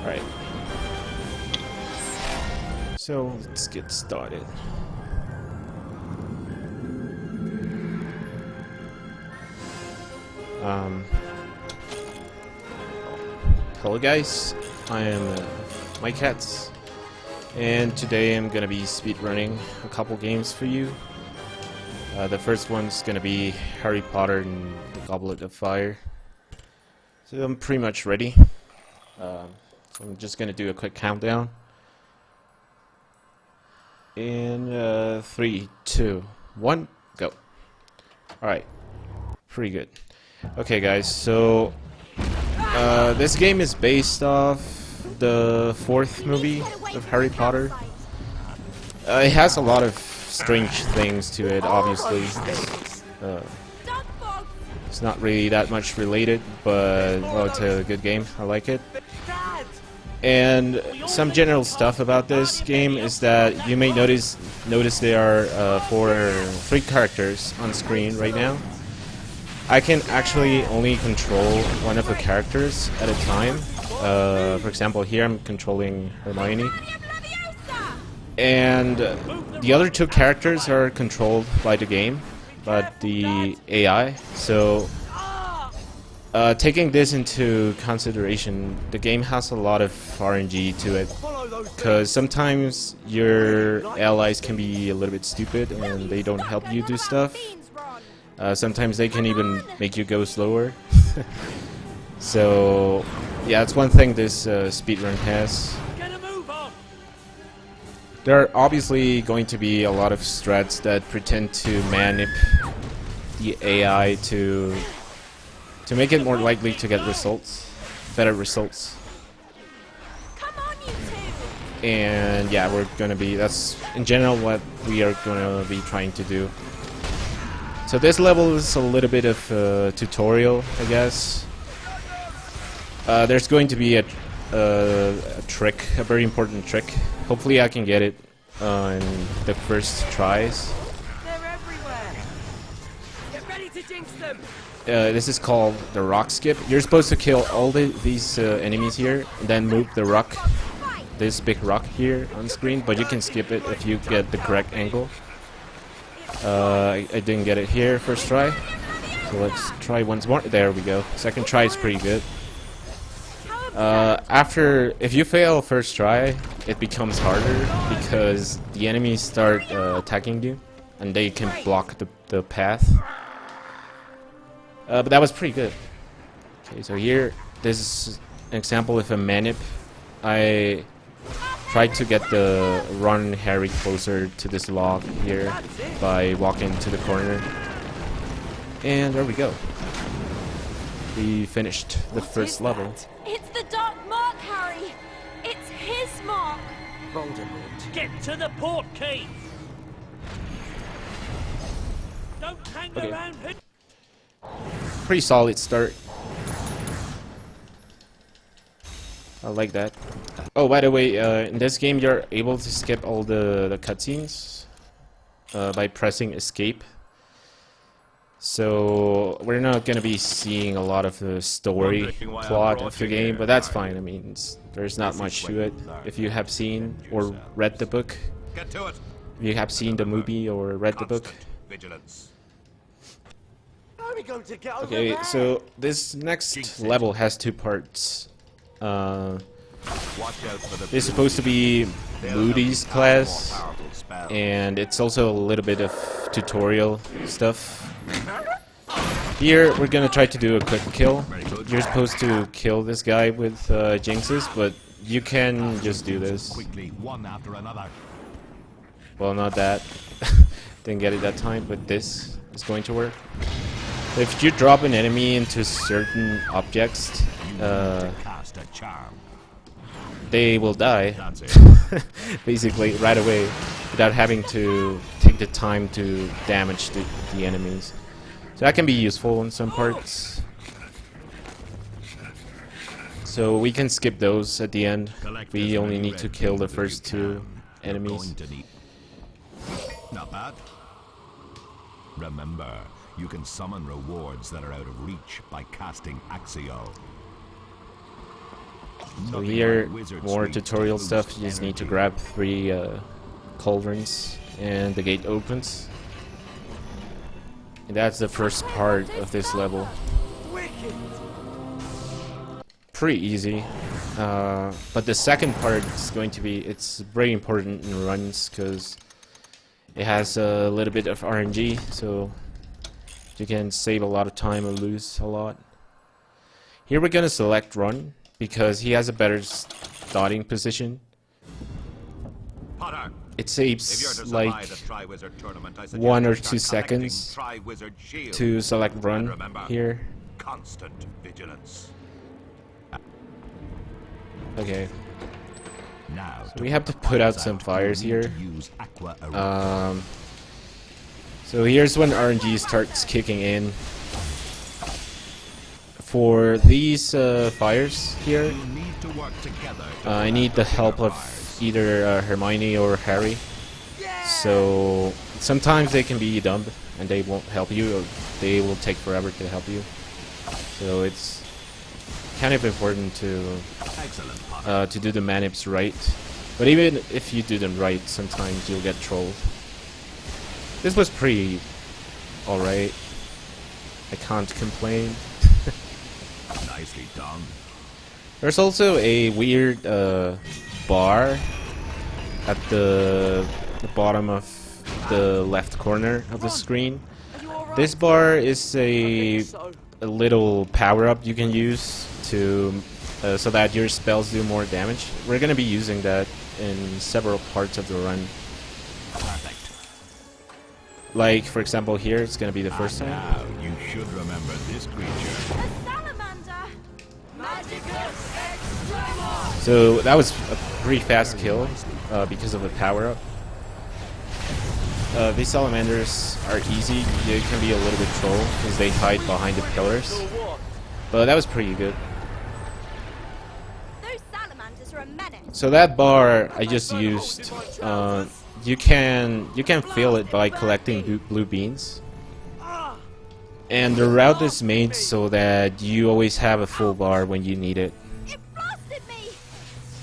Alright. So let's get started. Hello guys, I am MikeKatz, and today I'm gonna be speedrunning a couple games for you. The first one's gonna be Harry Potter and the Goblet of Fire. So I'm pretty much ready. I'm just gonna do a quick countdown. In 3, 2, 1, go. Alright, pretty good. Okay guys, so this game is based off the 4th movie of Harry Potter. It has a lot of strange things to it, obviously. It's not really that much related, but well, it's a good game. I like it. And some general stuff about this game is that you may notice there are 3 characters on screen right now. I can actually only control one of the characters at a time. For example, here I'm controlling Hermione. And the other 2 characters are controlled by the game, but the AI. So, taking this into consideration, the game has a lot of RNG to it. Because sometimes your allies can be a little bit stupid and they don't help you do stuff. Sometimes they can even make you go slower. So, yeah, it's one thing this speedrun has. There are obviously going to be a lot of strats that pretend to manip the AI to make it more likely to get better results. And yeah, that's in general what we are gonna be trying to do. So this level is a little bit of a tutorial, I guess. There's going to be a trick, a very important trick. Hopefully I can get it in the first tries. They're everywhere. Get ready to jinx them. This is called the rock skip. You're supposed to kill all these enemies here, and then move the rock, this big rock here on screen, but you can skip it if you get the correct angle. I didn't get it here first try, so let's try once more. There we go. Second try is pretty good. If you fail first try, it becomes harder because the enemies start attacking you, and they can block the path. But that was pretty good. Okay, so here, this is an example of a manip. I tried to get the run Harry closer to this log here by walking to the corner. And there we go. We finished the first level. It's the Dark Mark, Harry! It's his mark! Voldemort. Get to the port key! Don't hang around here! Pretty solid start. I like that. Oh, by the way, in this game you're able to skip all the cutscenes by pressing escape. So we're not gonna be seeing a lot of the story plot of the game, but that's fine. I mean, there's not much to it. If you have seen or read the book, if you have seen the movie or read the book. Okay, so this next level has 2 parts. It's supposed to be Moody's class, and it's also a little bit of tutorial stuff. Here we're gonna try to do a quick kill. You're supposed to kill this guy with jinxes, but you can just do this. Well, not that. Didn't get it that time, but this is going to work. If you drop an enemy into certain objects, they will die basically right away without having to take the time to damage the enemies. So that can be useful in some parts. So we can skip those at the end. We only need to kill the first 2 enemies. Not bad. Remember, you can summon rewards that are out of reach by casting Axio. So here, more tutorial stuff. You just need to grab 3 cauldrons and the gate opens. And that's the first part of this level. Wicked. Pretty easy. But the second part is going to be, it's very important in runs because it has a little bit of RNG, so you can save a lot of time or lose a lot. Here we're gonna select run because he has a better starting position. Potter, It if you're saves to like survive the Tri-Wizard tournament, I suggest 1 or you 2 start collecting seconds Tri-Wizard shields. to select And run remember, here. constant vigilance. Okay, Now, so we have to put out some fires here. use aqua arena. So here's when RNG starts kicking in. For these fires here, You need to work together to I need the help of either Hermione or Harry. So sometimes they can be dumb and they won't help you, or they will take forever to help you. So it's kind of important Excellent, Potter. to do the manips right. But even if you do them right, sometimes you'll get trolled. This was pretty alright. I can't complain. Nicely done. There's also a weird bar at the bottom of the left corner of the screen. Are you alright? This bar is a So, little power-up you can use to so that your spells do more damage. We're gonna be using that in several parts of the run. Perfect. Like, for example, here it's gonna be the first time. Now, you should remember this creature. A salamander! Magicus Extrema! So that was a pretty fast kill because of the power-up. These salamanders are easy. They can be a little bit troll because they hide behind the pillars. So what? But that was pretty good. Those salamanders are a menace. So that bar I just used, you can fill it by collecting blue beans. And the route is made so that you always have a full bar when you need it. It blasted me!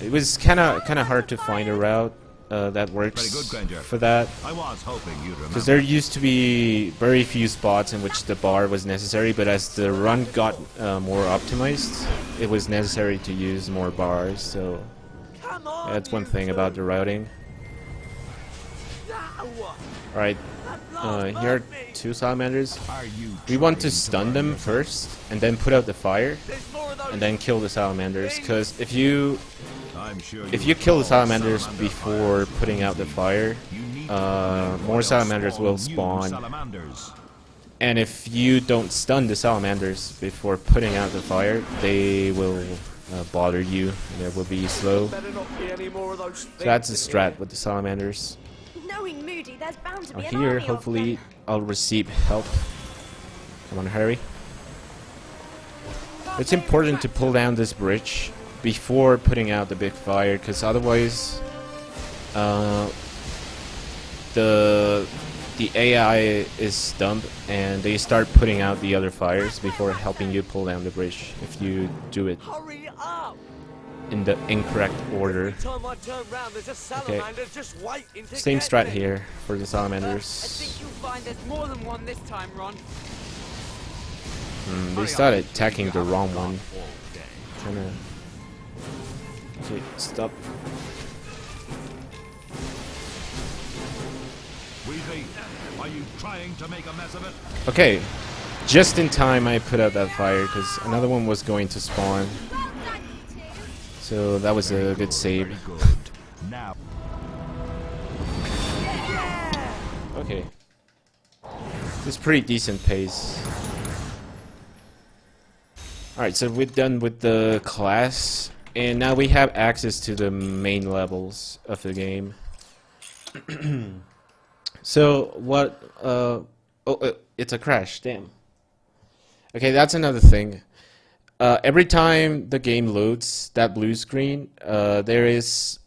It was kind of hard to find a route that works Very good, Granger. for that. I was hoping you'd remember. Because there used to be very few spots in which the bar was necessary, but as the run got more optimized, it was necessary to use more bars, so Come on, that's one you thing two. about the routing. Now, Alright, that here are blasted me. 2 salamanders. Are you We want to trying stun burn them yourself? first, and then put out the fire, There's more of those. and then kill the salamanders, because if you I'm sure you kill the salamanders before putting out the fire, more salamanders will spawn. Salamanders. And if you don't stun the salamanders before putting out the fire, they will bother you, and it will be slow. Better not be any more of those So that's the things in strat with the salamanders. Knowing Moody, there's bound to Now be an here, army of hopefully, them. I'll receive help. Come on, hurry. It's important to pull down this bridge before putting out the big fire, because otherwise, the AI is dumb and they start putting out the other fires before helping you pull down the bridge if you do it Hurry up! in the incorrect order. Every time I turn round, there's a salamander just waiting to Same get strat me. here for the I salamanders. think you'll find there's more than one this time, Ron. They started attacking the wrong one. All day. Kinda. Okay, stop. Weasley, are you trying to make a mess of it? Okay, just in time I put out that fire because another one was going to spawn. Well done, you two. So that was a good save. Very good. Now, Okay. It's pretty decent pace. Alright, so we're done with the class. And now we have access to the main levels of the game. So, what, it's a crash, damn. Okay, that's another thing. Every time the game loads, that blue screen, there is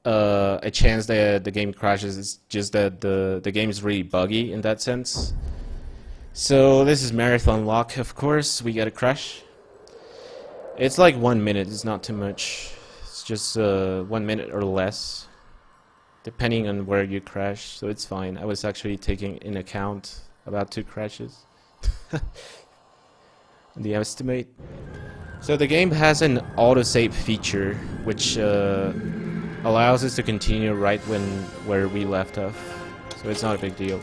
a chance that the game crashes. It's just that the game is really buggy in that sense. So this is marathon lock, of course. We get a crash. It's like 1 minute. It's not too much. It's just 1 minute or less, depending on where you crash. So it's fine. I was actually taking in account about 2 crashes. The estimate. So the game has an autosave feature, which allows us to continue right where we left off. So it's not a big deal.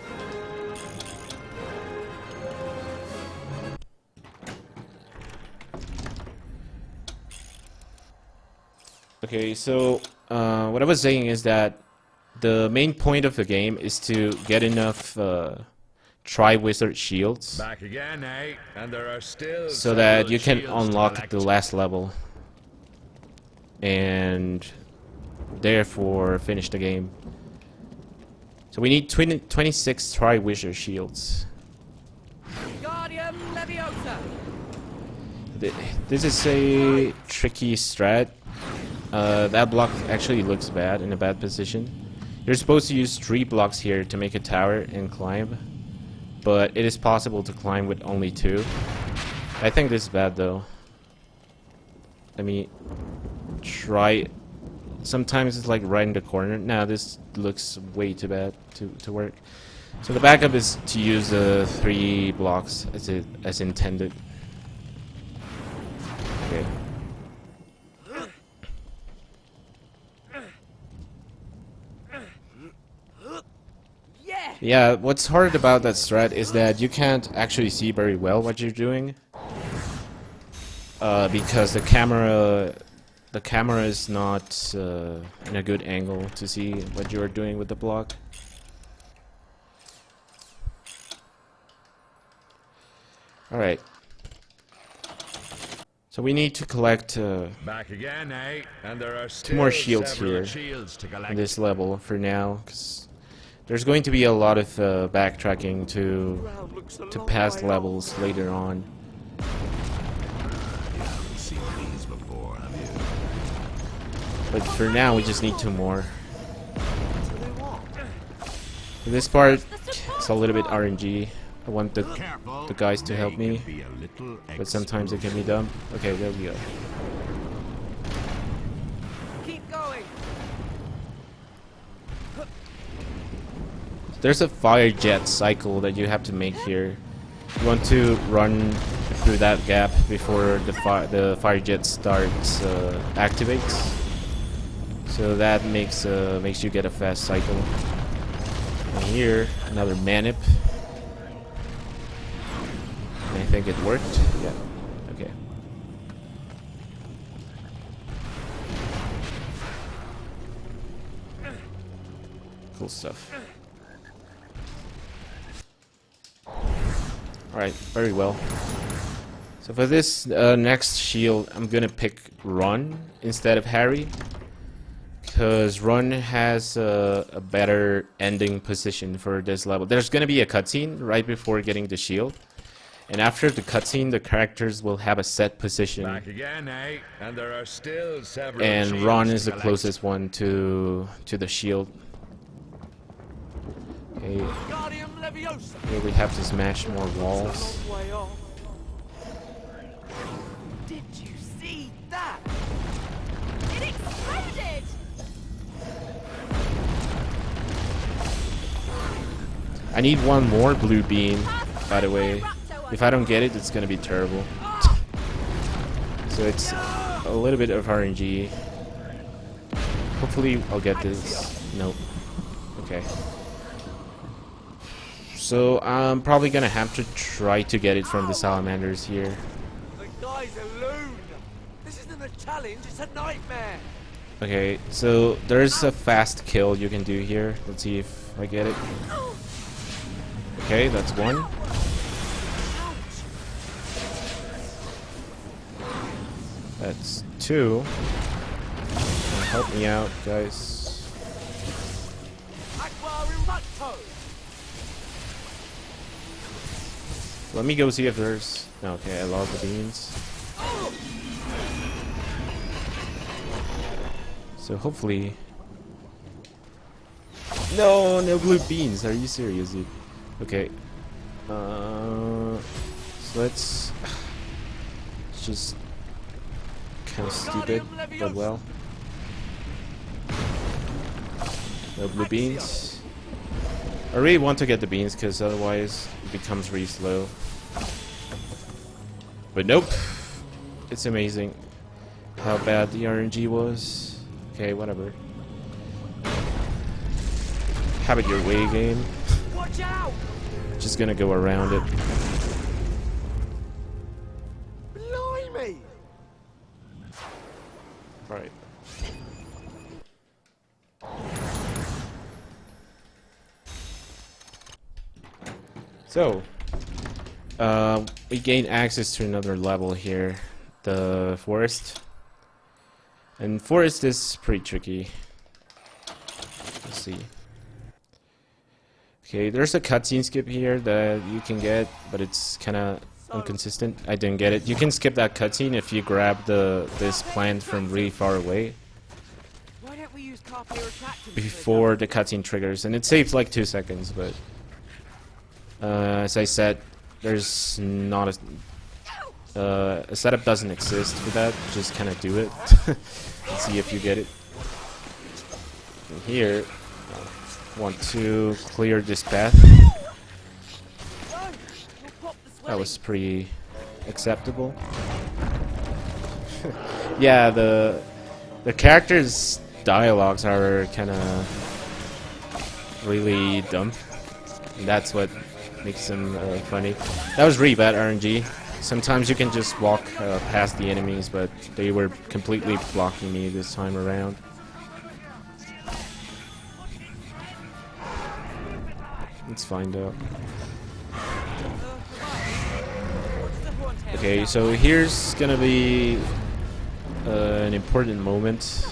Okay, so what I was saying is that the main point of the game is to get enough Tri-Wizard shields Back again, eh? And there are still so that you can shields to unlock collect. the last level and therefore finish the game. So we need 26 Tri-Wizard shields. Guardian Leviosa! This is a tricky strat. That block actually looks bad, in a bad position. You're supposed to use 3 blocks here to make a tower and climb, but it is possible to climb with only 2. I think this is bad though. Let me try. Sometimes it's like right in the corner. Now this looks way too bad to work. So the backup is to use the 3 blocks as intended. Okay. Yeah, what's hard about that strat is that you can't actually see very well what you're doing, because the camera is not in a good angle to see what you're doing with the block. Alright. So we need to collect Back again, eh? And there are 2 more still shields several here shields to collect. in this level for now, because there's going to be a lot of backtracking to past levels later on. You haven't seen these before, have you? But for now, we just need 2 more. For this part, it's a little bit RNG. I want the guys to help me, but sometimes it can be dumb. Okay, there we go. Keep going! There's a fire jet cycle that you have to make here. You want to run through that gap before the fire jet starts activates. So that makes you get a fast cycle. And here, another manip. I think it worked. Yeah. Okay. Cool stuff. Alright, very well. So for this next shield, I'm gonna pick Run instead of Harry, because Run has a better ending position for this level. There's gonna be a cutscene right before getting the shield, and after the cutscene, the characters will have a set position. Back again, eh? And there are still several And shields Ron to is the collect. closest one to the shield. Okay, Guardian Leviosa! here we have to smash more walls. Long way off. Did you see that? It exploded! I need 1 more blue beam, by the way. If I don't get it, it's gonna be terrible. So it's a little bit of RNG. Hopefully I'll get this. Nope. Okay. So I'm probably gonna have to try to get it from the salamanders here. The guy's a loon! This isn't a challenge, it's a nightmare! Okay, so there's a fast kill you can do here. Let's see if I get it. Okay, that's 1. That's 2. Help me out, guys. Aqua Impacto! Let me go see if there's... Okay, I lost the beans. So hopefully... No, no blue beans. Are you serious, dude? Okay. So let's just kind of stupid, but well. No blue beans. I really want to get the beans because otherwise it becomes really slow. But nope. It's amazing how bad the RNG was. Okay, whatever. Have it your way, game. Watch out! Just gonna go around it. Blimey! Right. So, we gain access to another level here, the forest. And forest is pretty tricky. Let's see. Okay, there's a cutscene skip here that you can get, but it's kind of inconsistent. I didn't get it. You can skip that cutscene if you grab this plant from really far away Why don't we use carpet attractants? before the cutscene triggers, and it saves like 2 seconds. But as I said, there's not a setup doesn't exist for that. Just kind of do it. Let's see if you get it. And here, want to clear this path. That was pretty acceptable. Yeah, the characters' dialogues are kind of really dumb. And that's what makes them funny. That was really bad RNG. Sometimes you can just walk past the enemies, but they were completely blocking me this time around. Let's find out. Okay, so here's gonna be an important moment.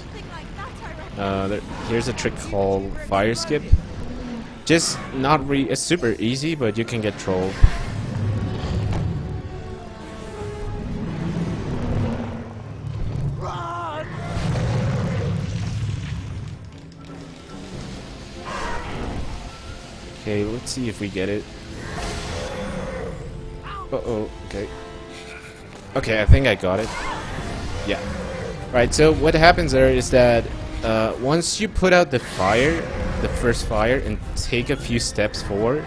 Here's a trick called fire skip. Just not really, it's super easy, but you can get trolled. Okay, let's see if we get it. Uh-oh, okay. Okay, I think I got it. Yeah. Right, so what happens there is that once you put out the fire, the first fire, and take a few steps forward,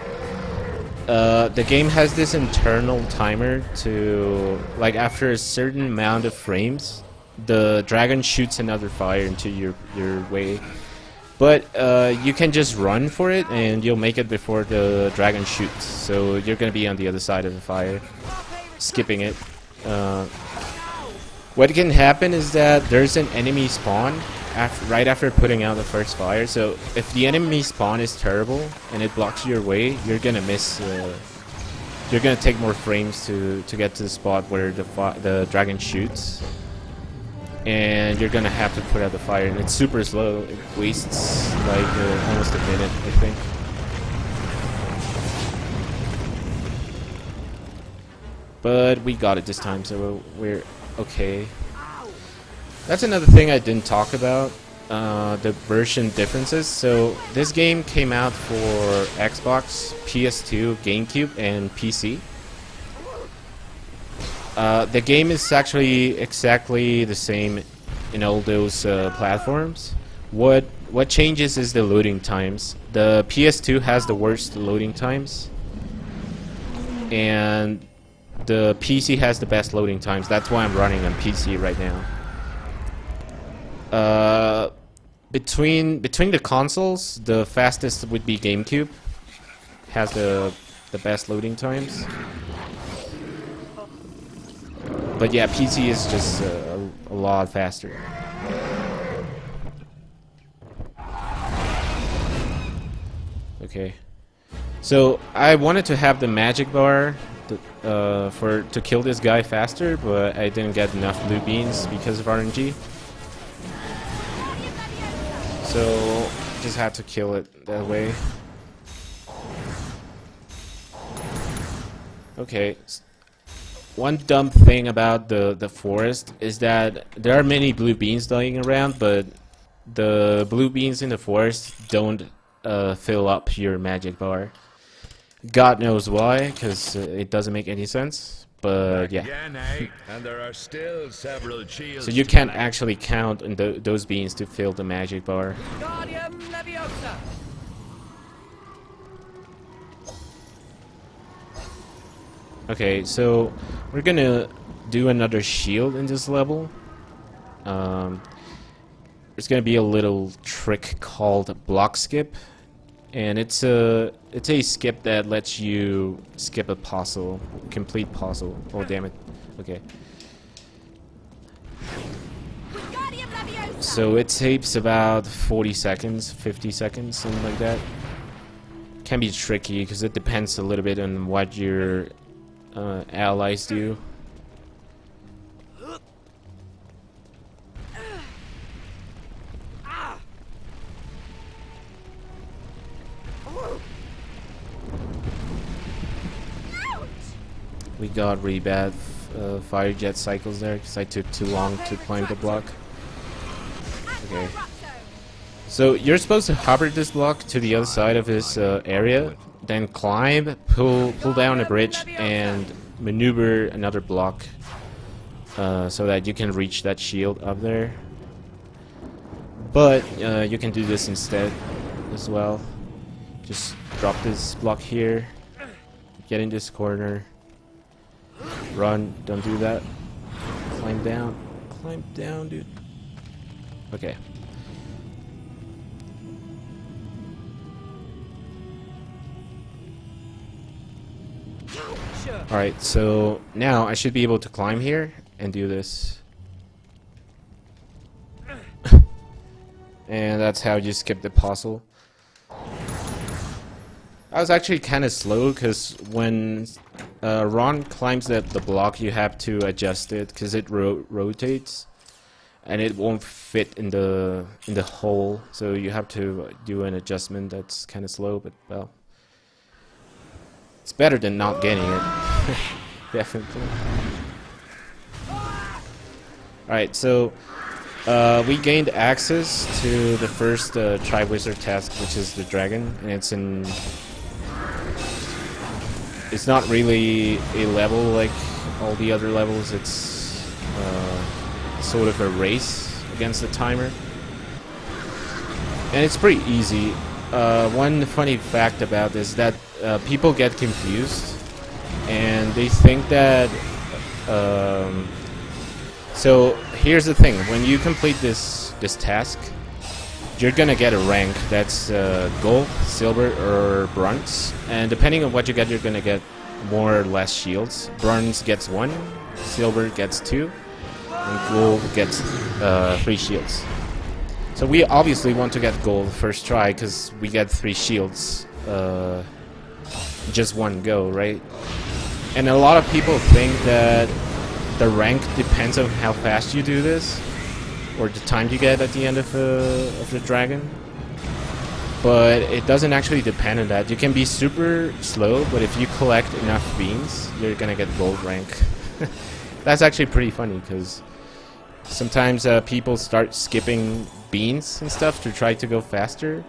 the game has this internal timer to, like, after a certain amount of frames, the dragon shoots another fire into your way. But you can just run for it and you'll make it before the dragon shoots. So you're gonna be on the other side of the fire, skipping it. What can happen is that there's an enemy spawn right after putting out the first fire. So if the enemy spawn is terrible and it blocks your way, you're gonna miss. You're gonna take more frames to get to the spot where the dragon shoots. And you're gonna have to put out the fire, and it's super slow. It wastes like almost a minute, I think. But we got it this time, so we're okay. That's another thing I didn't talk about, the version differences. So this game came out for Xbox, PS2, GameCube, and PC. The game is actually exactly the same in all those platforms. What changes is the loading times. The PS2 has the worst loading times, and the PC has the best loading times. That's why I'm running on PC right now. Between the consoles, the fastest would be GameCube. Has the best loading times. But yeah, PC is just a lot faster. Okay, so I wanted to have the magic bar to kill this guy faster, but I didn't get enough blue beans because of RNG. So just had to kill it that way. Okay. One dumb thing about the forest is that there are many blue beans lying around, but the blue beans in the forest don't fill up your magic bar. God knows why, because it doesn't make any sense. but yeah. Again, eh? And there are still several shields. So you can't actually count on those beans to fill the magic bar. Guardium Leviosa. Okay, so we're gonna do another shield in this level. There's gonna be a little trick called block skip, and it's a skip that lets you skip a puzzle, complete puzzle. Oh damn it! Okay. Wingardium Leviosa. So it takes about 40 seconds, 50 seconds, something like that. Can be tricky because it depends a little bit on what your allies do. We got really bad fire jet cycles there because I took too long to climb the block. Okay. So you're supposed to hover this block to the other side of this area, then climb, pull down a bridge, and maneuver another block so that you can reach that shield up there. But you can do this instead as well. Just drop this block here, get in this corner, run, don't do that, climb down, dude. Okay. Alright, so now I should be able to climb here and do this. And that's how you skip the puzzle. I was actually kind of slow because when Ron climbs the block, you have to adjust it because it rotates and it won't fit in the hole. So you have to do an adjustment that's kind of slow, but well, it's better than not getting it. Definitely. Alright, so we gained access to the first Triwizard task, which is the dragon, and it's not really a level like all the other levels. It's sort of a race against the timer, and it's pretty easy. One funny fact about this is that people get confused and they think that so here's the thing: when you complete this task, you're gonna get a rank that's gold, silver, or bronze, and depending on what you get, you're gonna get more or less shields. Bronze gets 1, silver gets 2, and gold gets 3 shields. So we obviously want to get gold first try because we get 3 shields just one go, right? And a lot of people think that the rank depends on how fast you do this, or the time you get at the end of the dragon. But it doesn't actually depend on that. You can be super slow, but if you collect enough beans, you're gonna get gold rank. That's actually pretty funny because sometimes people start skipping beans and stuff to try to go faster,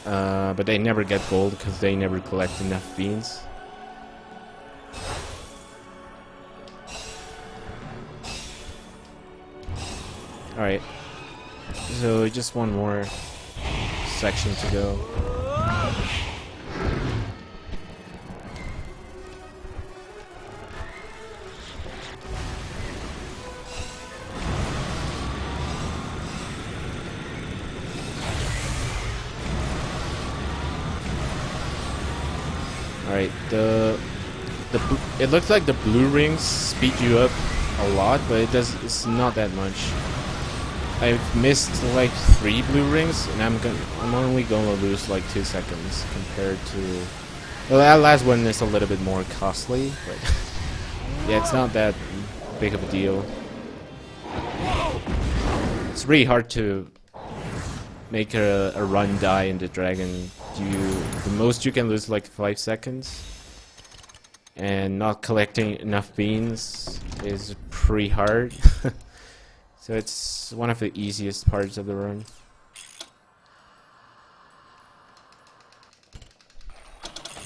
but they never get gold because they never collect enough beans. Alright, so just one more section to go. Alright, it looks like the blue rings speed you up a lot, but it's not that much. I've missed like 3 blue rings, and I'm only gonna lose like 2 seconds compared to. Well, that last one is a little bit more costly, but yeah, it's not that big of a deal. It's really hard to make a run die in the dragon. The most you can lose like 5 seconds, and not collecting enough beans is pretty hard. So it's one of the easiest parts of the run.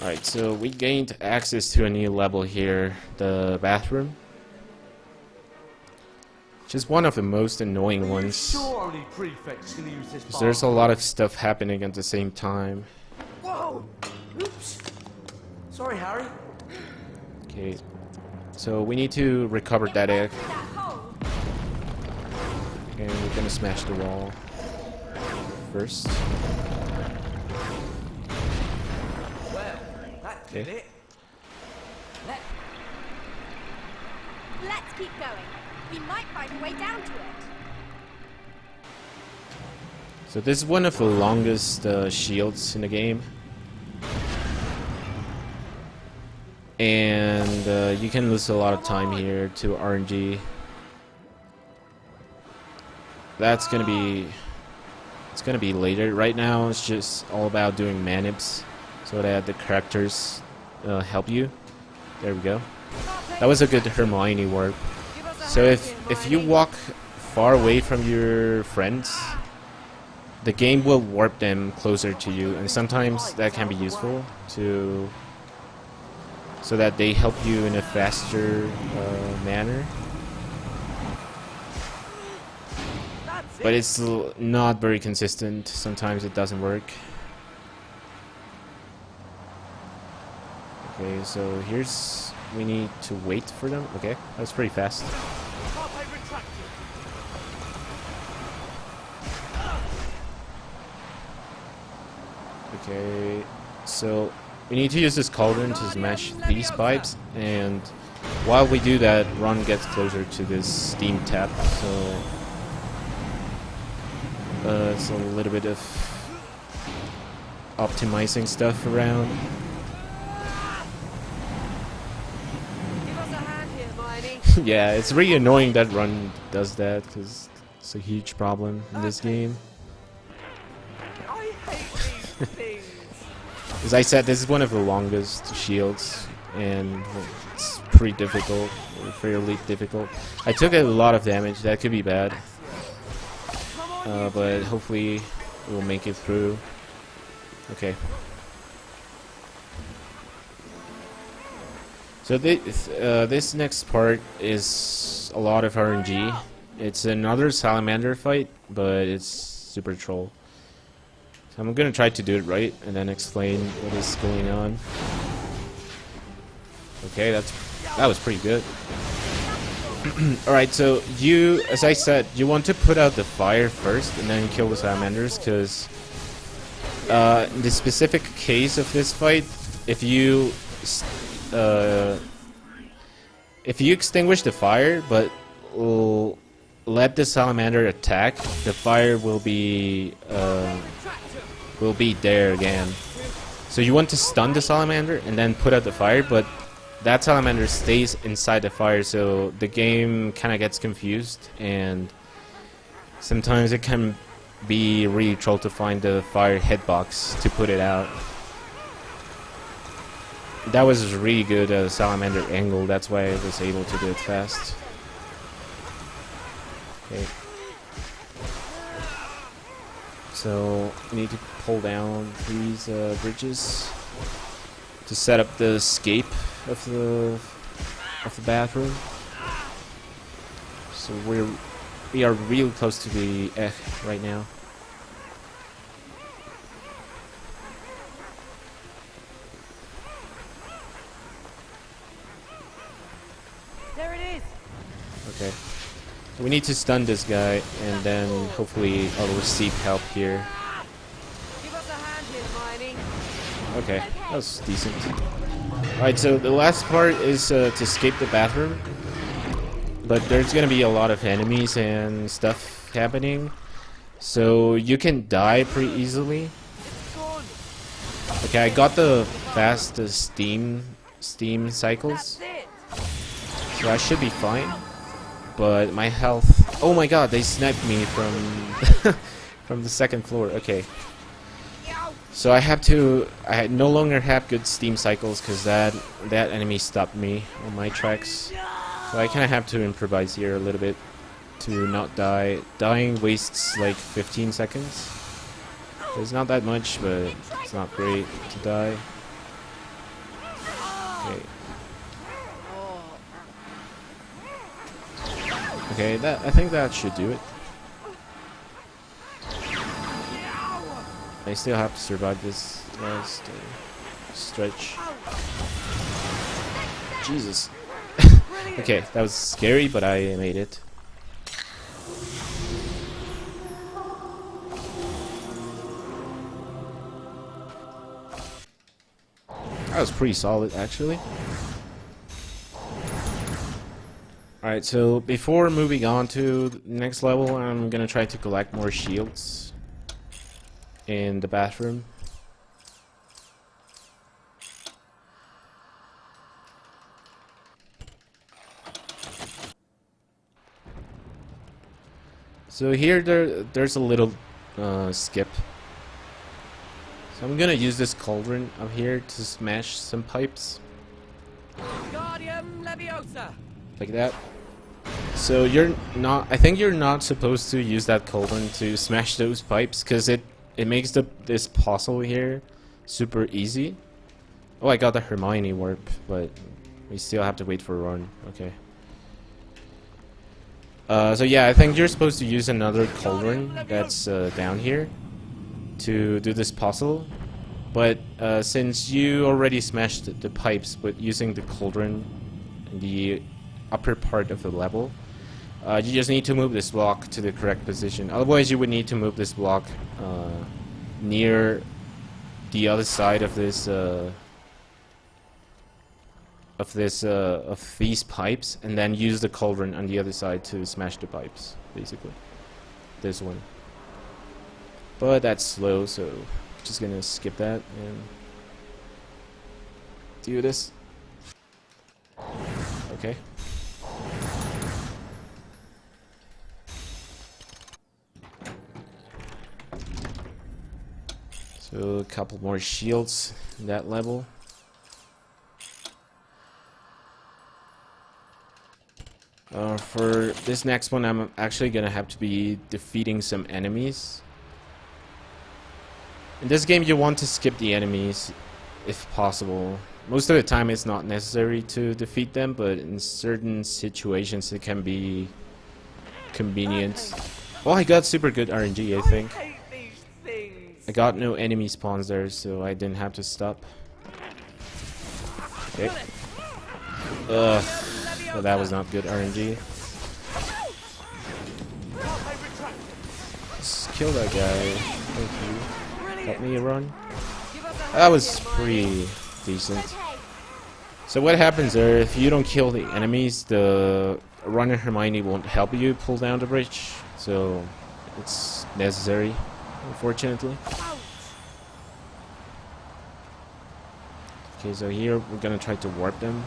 Alright, so we gained access to a new level here, the bathroom. Which is one of the most annoying ones. Sure, only prefects can use this. 'Cause there's a lot of stuff happening at the same time. Whoa! Oops. Sorry, Harry. Okay, so we need to recover that egg. That hole. And we're gonna smash the wall first. Well, that did Okay. it. Let's keep going. We might find a way down to it. So this is one of the longest shields in the game. And you can lose a lot of time here to RNG. That's gonna be... It's gonna be later. Right now it's just all about doing manips so that the characters help you. There we go. That was a good Hermione warp. So if you walk far away from your friends, the game will warp them closer to you, and sometimes that can be useful to so that they help you in a faster manner. But it's not very consistent. Sometimes it doesn't work. Okay, so here's... We need to wait for them. Okay, that was pretty fast. Okay, so we need to use this cauldron to smash these pipes, and while we do that, Ron gets closer to this steam tap, so it's a little bit of optimizing stuff around. Give us a hand here, Hermione. Yeah, it's really annoying that Ron does that, because it's a huge problem in this game. I hate these things. As I said, this is one of the longest shields, and it's pretty difficult, or fairly difficult. I took a lot of damage, that could be bad, but hopefully we'll make it through. Okay. So this next part is a lot of RNG. It's another salamander fight, but it's super troll. So I'm gonna try to do it right and then explain what is going on. Okay, that was pretty good. Alright, so you, as I said, you want to put out the fire first and then kill the salamanders, because in the specific case of this fight, if you extinguish the fire but let the salamander attack, the fire will be there again. So you want to stun the salamander and then put out the fire, but that salamander stays inside the fire, so the game kind of gets confused, and sometimes it can be really troll to find the fire hitbox to put it out. That was really good salamander angle, that's why I was able to do it fast. Okay. So we need to pull down these bridges to set up the escape of the bathroom. So we are real close to the egg right now. There it is. Okay. We need to stun this guy, and then hopefully I'll receive help here. Give us a hand here, Hermione. Okay, that was decent. Alright, so the last part is to escape the bathroom. But there's gonna be a lot of enemies and stuff happening, so you can die pretty easily. Okay, I got the fastest steam cycles, That's it. so I should be fine. But my health... Oh my god, they sniped me from from the second floor. Okay. So I no longer have good steam cycles because that enemy stopped me on my tracks. So I kind of have to improvise here a little bit to not die. Dying wastes like 15 seconds. So it's not that much, but it's not great to die. Okay. Okay, that I think that should do it. I still have to survive this last stretch. Jesus. Okay, that was scary, but I made it. That was pretty solid, actually. Alright, so before moving on to the next level, I'm gonna try to collect more shields in the bathroom. So here there's a little skip. So I'm gonna use this cauldron up here to smash some pipes. Guardium Leviosa. Like that. So I think you're not supposed to use that cauldron to smash those pipes, because it makes this puzzle here super easy. Oh, I got the Hermione warp, but we still have to wait for a run. Okay. So yeah, I think you're supposed to use another cauldron that's down here to do this puzzle. But since you already smashed the pipes with using the cauldron in the upper part of the level, you just need to move this block to the correct position. Otherwise, you would need to move this block near the other side of this of these pipes, and then use the cauldron on the other side to smash the pipes, basically. This one. But that's slow, so just gonna skip that and do this. Okay. So a couple more shields in that level. For this next one, I'm actually gonna have to be defeating some enemies. In this game, you want to skip the enemies if possible. Most of the time, it's not necessary to defeat them, but in certain situations, it can be convenient. Oh, I got super good RNG, I think. I got no enemy spawns there, so I didn't have to stop. Okay. Ugh. Well, that was not good RNG. Just kill that guy. Thank you. Help me run. That was pretty decent. So what happens there, if you don't kill the enemies, the Ron and Hermione won't help you pull down the bridge. So it's necessary, unfortunately. Okay, so here we're gonna try to warp them.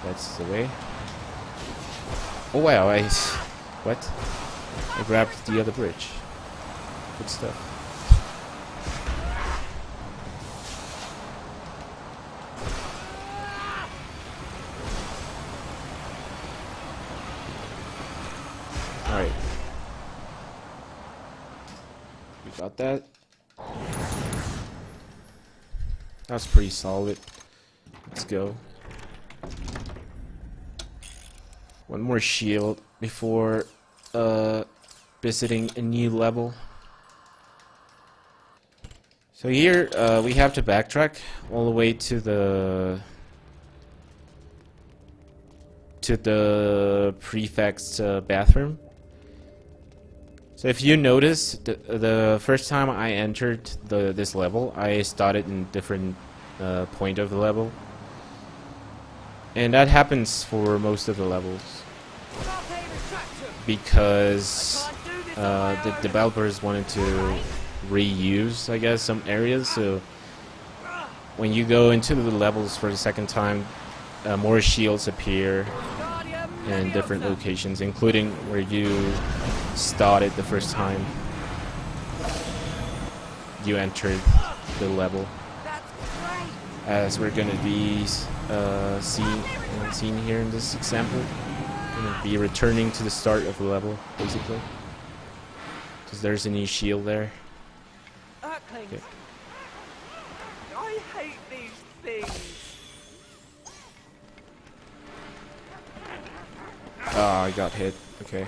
That's the way. Oh wow, what? I grabbed the other bridge. Good stuff. Alright. We got that. That's pretty solid. Let's go. One more shield before visiting a new level. So here we have to backtrack all the way to the prefect's bathroom. So if you notice, the first time I entered this level, I started in different point of the level. And that happens for most of the levels. Because the developers wanted to reuse, I guess, some areas. So when you go into the levels for the second time, more shields appear in different locations, including where you started the first time you entered the level. As we're gonna be seen here in this example, we're gonna be returning to the start of the level, basically, because there's a new shield there. Okay. I hate these things. Oh, I got hit. Okay.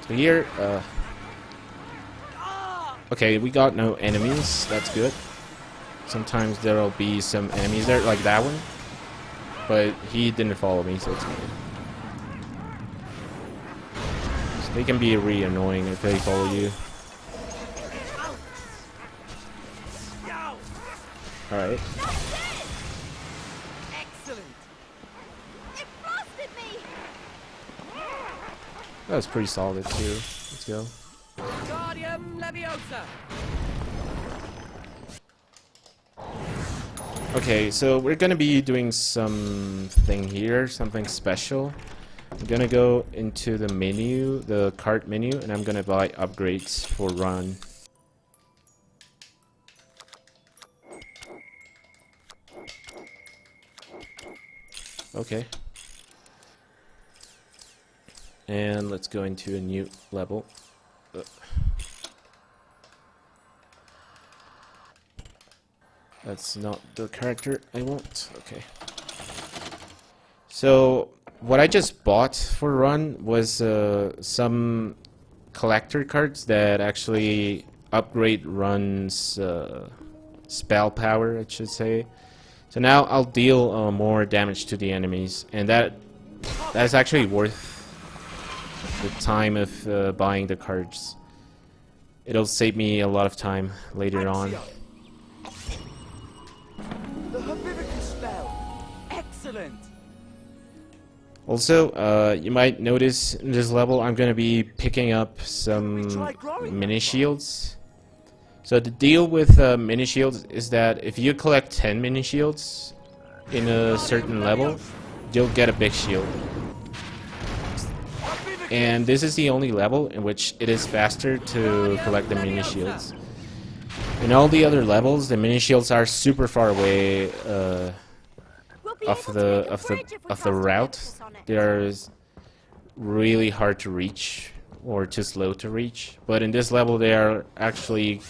So here, okay, we got no enemies. That's good. Sometimes there'll be some enemies there, like that one. But he didn't follow me, so it's fine. So they can be really annoying if they follow you. Alright. Excellent. It blasted me! That was pretty solid too. Let's go. Guardium Leviosa. Okay, so we're gonna be doing something here, something special. I'm gonna go into the menu, the cart menu, and I'm gonna buy upgrades for run. Okay. And let's go into a new level. That's not the character I want. Okay. So what I just bought for run was some collector cards that actually upgrade run's spell power, I should say. So now I'll deal more damage to the enemies, and that's actually worth the time of buying the cards. It'll save me a lot of time later on. The Herbivore spell. Excellent. Also, you might notice in this level I'm gonna be picking up some mini shields. So the deal with mini shields is that if you collect 10 mini shields in a certain level, you'll get a big shield. And this is the only level in which it is faster to collect the mini shields. In all the other levels, the mini shields are super far away of the route. They are really hard to reach or too slow to reach. But in this level, they are actually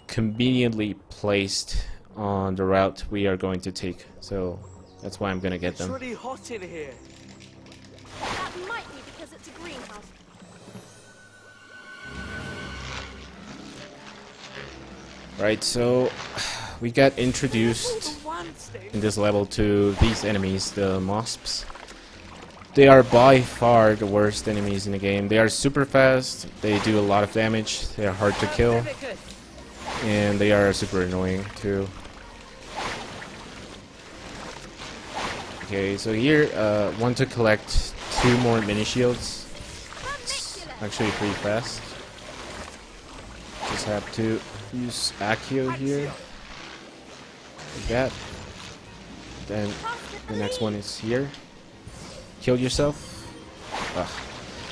conveniently placed on the route we are going to take. So that's why I'm gonna get them. It's really hot in here. That might be because it's a greenhouse. Right, so we got introduced in this level to these enemies, the Mosps. They are by far the worst enemies in the game. They are super fast, they do a lot of damage, they are hard to kill, and they are super annoying too. Okay, so here, want to collect 2 more mini shields. It's actually pretty fast. Just have to use Accio here. Like that. Then the next one is here. Kill yourself. Ugh.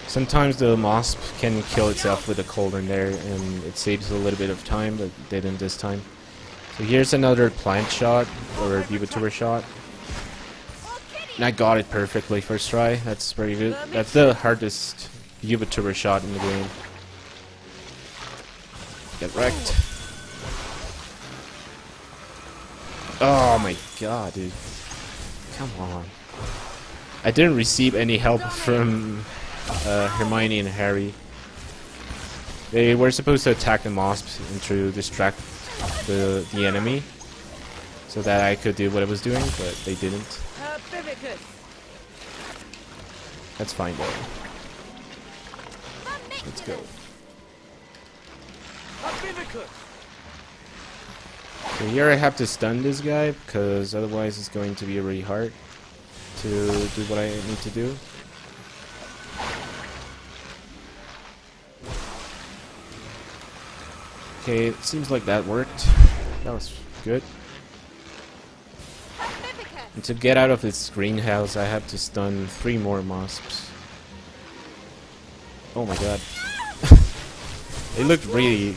Sometimes the Mosp can kill itself with a cauldron there, and it saves a little bit of time, but it didn't this time. So here's another plant shot, or Vivator shot. And I got it perfectly first try. That's very good. That's the hardest Vivator shot in the game. Get wrecked. Oh my god, dude. Come on. I didn't receive any help from Hermione and Harry. They were supposed to attack the Mosps and to distract the enemy so that I could do what I was doing, but they didn't. That's fine though. Let's go. So here I have to stun this guy, because otherwise it's going to be really hard to do what I need to do. Okay, it seems like that worked. That was good. And to get out of this greenhouse, I have to stun 3 more Mosps. Oh my god. They looked really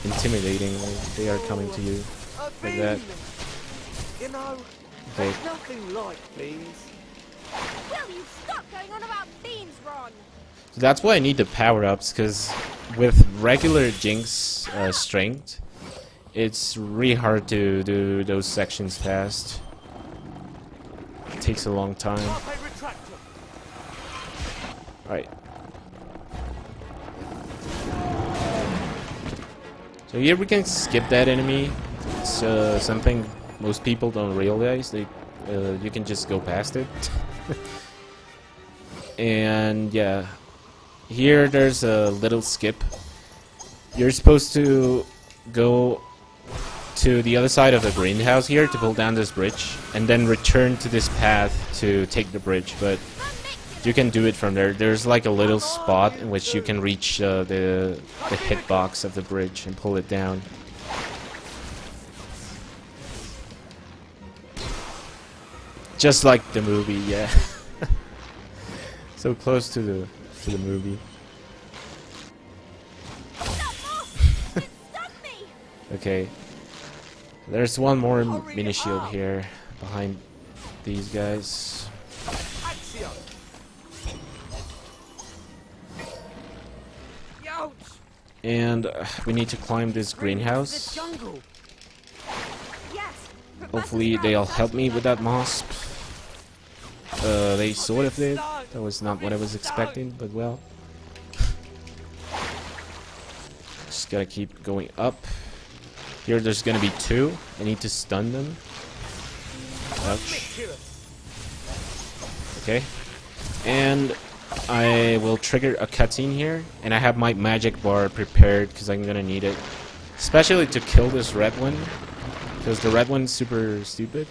intimidating when they are coming to you. Like that. You know, Okay. there's nothing like beans. Will you stop going on about beans, Ron? So that's why I need the power-ups, because with regular Jinx strength, it's really hard to do those sections fast. It takes a long time. Alright. So here we can skip that enemy. It's something most people don't realize. You can just go past it. And yeah, here there's a little skip. You're supposed to go to the other side of the greenhouse here to pull down this bridge, and then return to this path to take the bridge, but you can do it from there. There's like a little spot in which you can reach the hitbox of the bridge and pull it down. Just like the movie, yeah. So close to the movie. Okay. There's one more mini shield here behind these guys. And we need to climb this greenhouse. Hopefully they'll help me with that MOSP. They sort of did. That was not what I was expecting, but well. Just gotta keep going up. Here there's gonna be two. I need to stun them. Ouch. Okay. And I will trigger a cutscene here, and I have my magic bar prepared because I'm gonna need it, especially to kill this red one, because the red one's super stupid.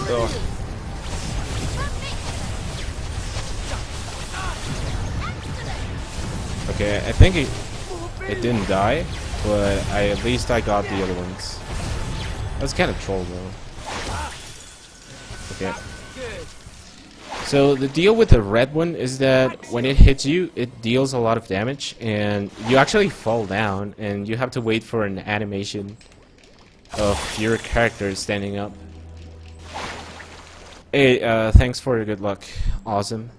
Oh. Okay, I think it didn't die, but at least I got the other ones. That's kind of troll though. Okay. So the deal with the red one is that when it hits you, it deals a lot of damage, and you actually fall down, and you have to wait for an animation of your character standing up. Hey, thanks for your good luck. Awesome.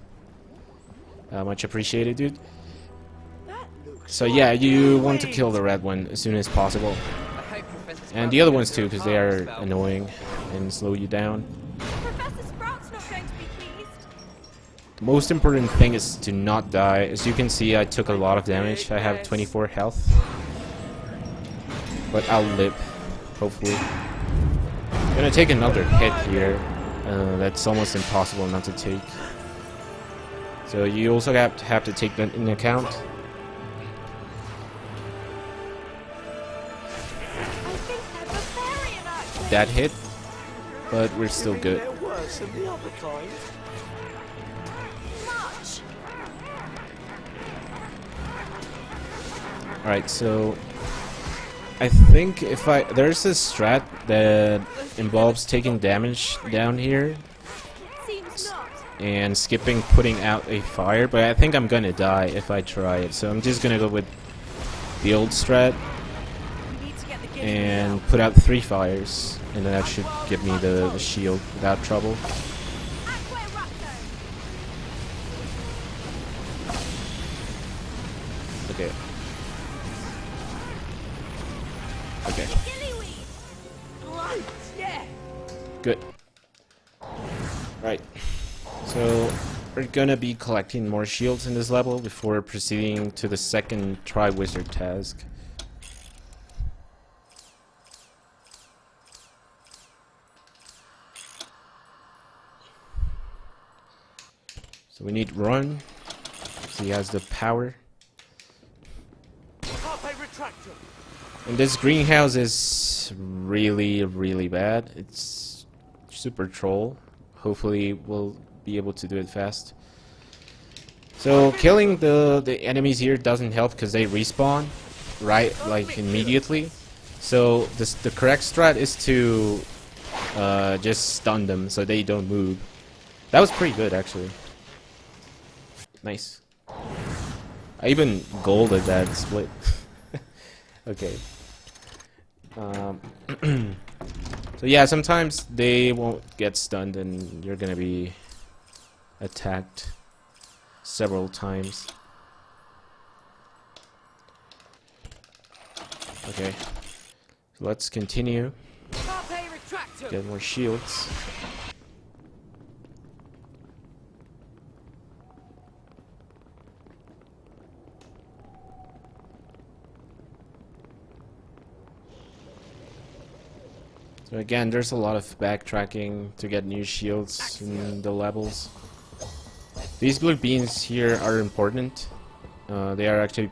Much appreciated, dude. So yeah, you want to kill the red one as soon as possible. And the other ones too, because they are annoying and slow you down. The most important thing is to not die. As you can see, I took a lot of damage. I have 24 health. But I'll live, hopefully. I'm gonna take another hit here. That's almost impossible not to take. So you also have to take that into account. That hit, but we're still good. Alright, so I think there's a strat that involves taking damage down here and skipping putting out a fire, but I think I'm gonna die if I try it, so I'm just gonna go with the old strat and put out 3 fires, and then that should give me the shield without trouble. Okay. Okay. Good. Right. So we're gonna be collecting more shields in this level before proceeding to the second Tri-Wizard task. So we need Run. So he has the power. And this greenhouse is really, really bad. It's super troll. Hopefully we'll be able to do it fast. So killing the enemies here doesn't help because they respawn right like immediately. So the correct strat is to just stun them so they don't move. That was pretty good actually. Nice. I even golded that split. Okay. So yeah, sometimes they won't get stunned and you're gonna be attacked several times. Okay. Let's continue. Carpe retractum. Get more shields. So again, there's a lot of backtracking to get new shields in the levels. These blue beans here are important. They are actually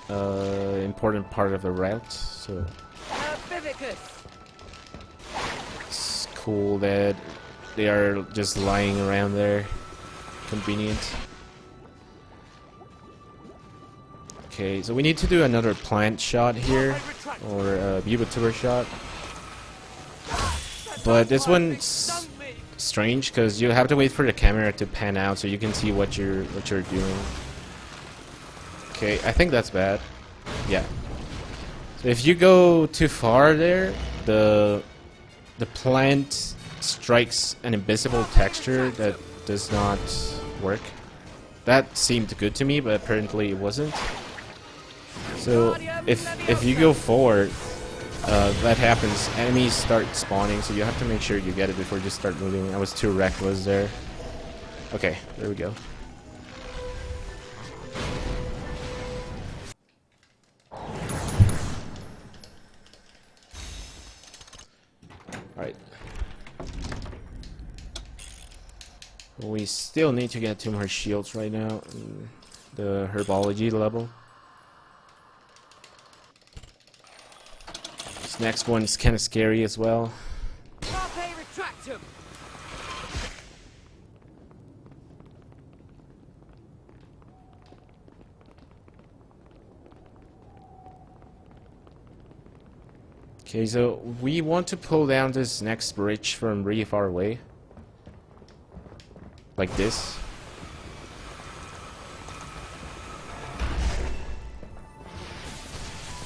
important part of the route, so Bivicus. it's cool that they are just lying around there. Convenient. Okay, so we need to do another plant shot here, or a Bubotuber shot. But this one's strange because you have to wait for the camera to pan out so you can see what you're doing. Okay, I think that's bad. Yeah. So if you go too far there, the plant strikes an invisible texture that does not work. That seemed good to me, but apparently it wasn't. So if you go forward, that happens. Enemies start spawning, so you have to make sure you get it before you start moving. I was too reckless there. Okay, there we go. Alright. We still need to get 2 more shields right now. The herbology level. This next one is kind of scary as well. Carpe retractum. Okay, so we want to pull down this next bridge from really far away. Like this.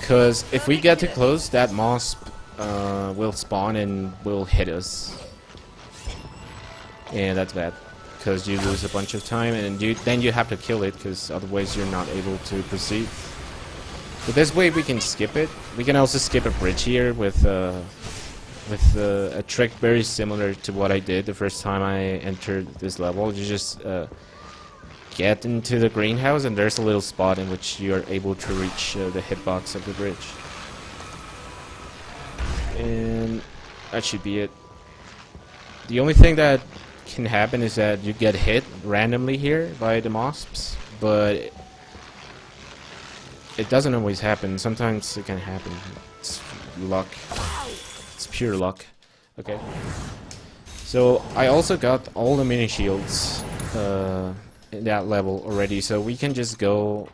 Because if we get too close, that moss will spawn and will hit us. And that's bad. Because you lose a bunch of time and then you have to kill it, because otherwise you're not able to proceed. But this way we can skip it. We can also skip a bridge here with a trick very similar to what I did the first time I entered this level. You just get into the greenhouse and there's a little spot in which you are able to reach the hitbox of the bridge. And that should be it. The only thing that can happen is that you get hit randomly here by the mosps, but it doesn't always happen. Sometimes it can happen. It's luck. It's pure luck. Okay. So I also got all the mini shields in that level already, so we can just go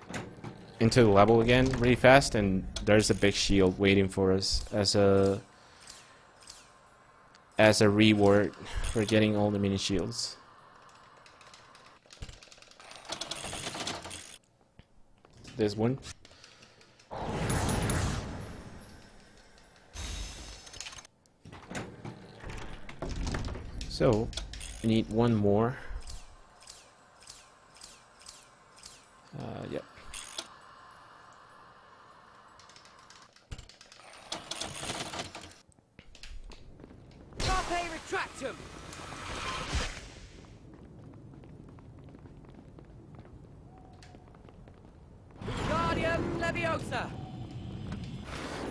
into the level again really fast, and there's a big shield waiting for us as a reward for getting all the mini shields. This one. So, we need one more. Yep. Carpe retractum. Guardium Leviosa.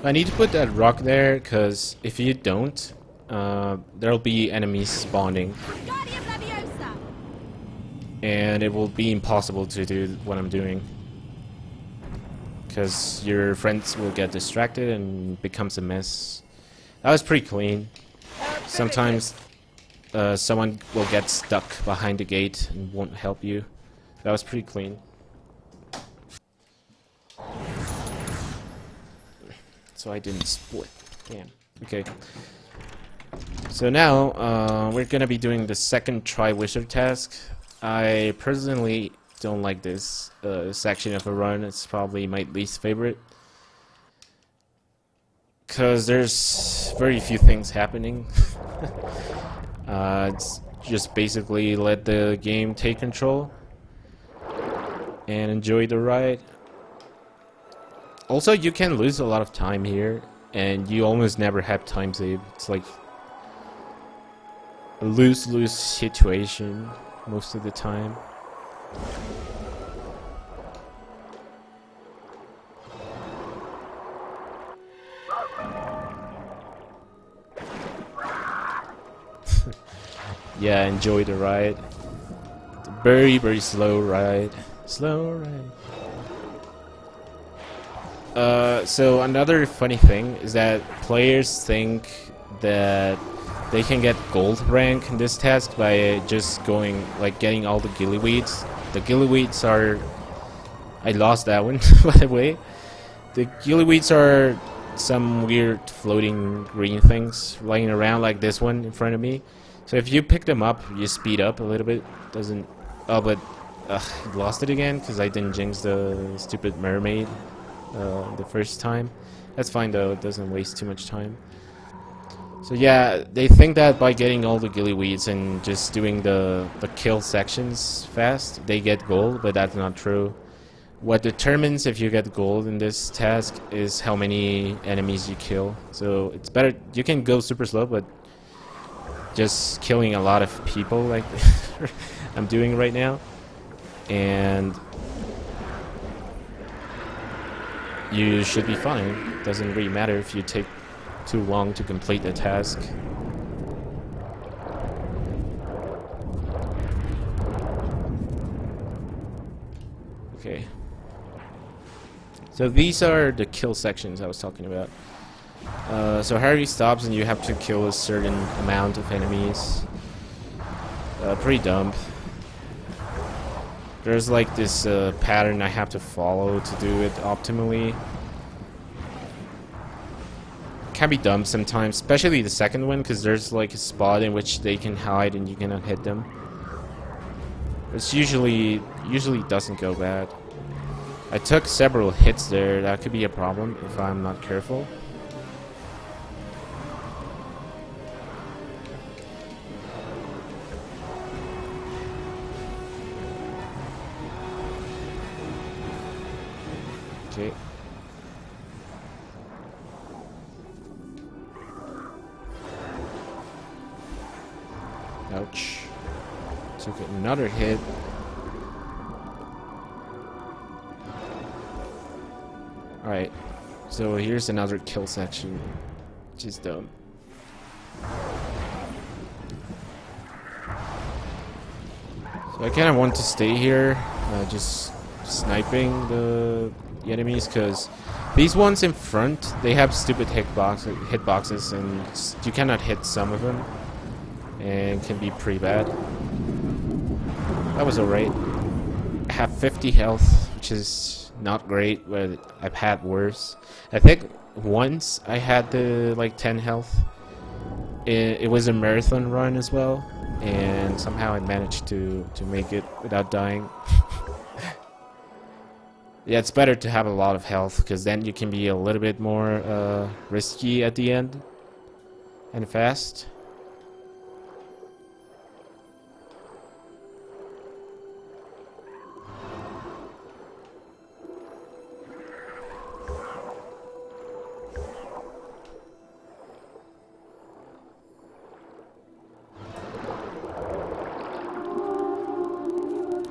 I need to put that rock there, because if you don't, there'll be enemies spawning. Guardian Leviosa! And it will be impossible to do what I'm doing. Because your friends will get distracted and becomes a mess. That was pretty clean. Sometimes someone will get stuck behind the gate and won't help you. That was pretty clean. So I didn't split. Damn. Okay. So now we're gonna be doing the second try wizard task. I personally don't like this section of a run. It's probably my least favorite, because there's very few things happening. It's just basically let the game take control and enjoy the ride. Also, you can lose a lot of time here, and you almost never have time save. It's like a lose-lose situation most of the time. Yeah, enjoy the ride. It's a very, very slow ride. Slow ride. So another funny thing is that players think that they can get gold rank in this task by just going, like, getting all the gillyweeds. The gillyweeds are... I lost that one, by the way. The gillyweeds are some weird floating green things lying around, like this one in front of me. So if you pick them up, you speed up a little bit. Doesn't... Oh, but... I lost it again because I didn't jinx the stupid mermaid the first time. That's fine though, it doesn't waste too much time. So yeah, they think that by getting all the gillyweeds and just doing the kill sections fast, they get gold, but that's not true. What determines if you get gold in this task is how many enemies you kill. So it's better, you can go super slow, but just killing a lot of people like I'm doing right now, and you should be fine. It doesn't really matter if you take too long to complete the task. Okay. So these are the kill sections I was talking about. So Harry stops and you have to kill a certain amount of enemies. Pretty dumb. There's like this pattern I have to follow to do it optimally. Can be dumb sometimes, especially the second one, because there's like a spot in which they can hide and you cannot hit them. It's usually doesn't go bad. I took several hits there. That could be a problem if I'm not careful. Okay. Ouch. Took another hit. Alright. So here's another kill section, which is dumb. So I kind of want to stay here, just sniping the enemies, because these ones in front, they have stupid hitboxes, and you cannot hit some of them, and can be pretty bad. That was alright. I have 50 health, which is not great, but I've had worse. I think once I had the like 10 health. It was a marathon run as well, and somehow I managed to make it without dying. Yeah, it's better to have a lot of health, because then you can be a little bit more risky at the end and fast.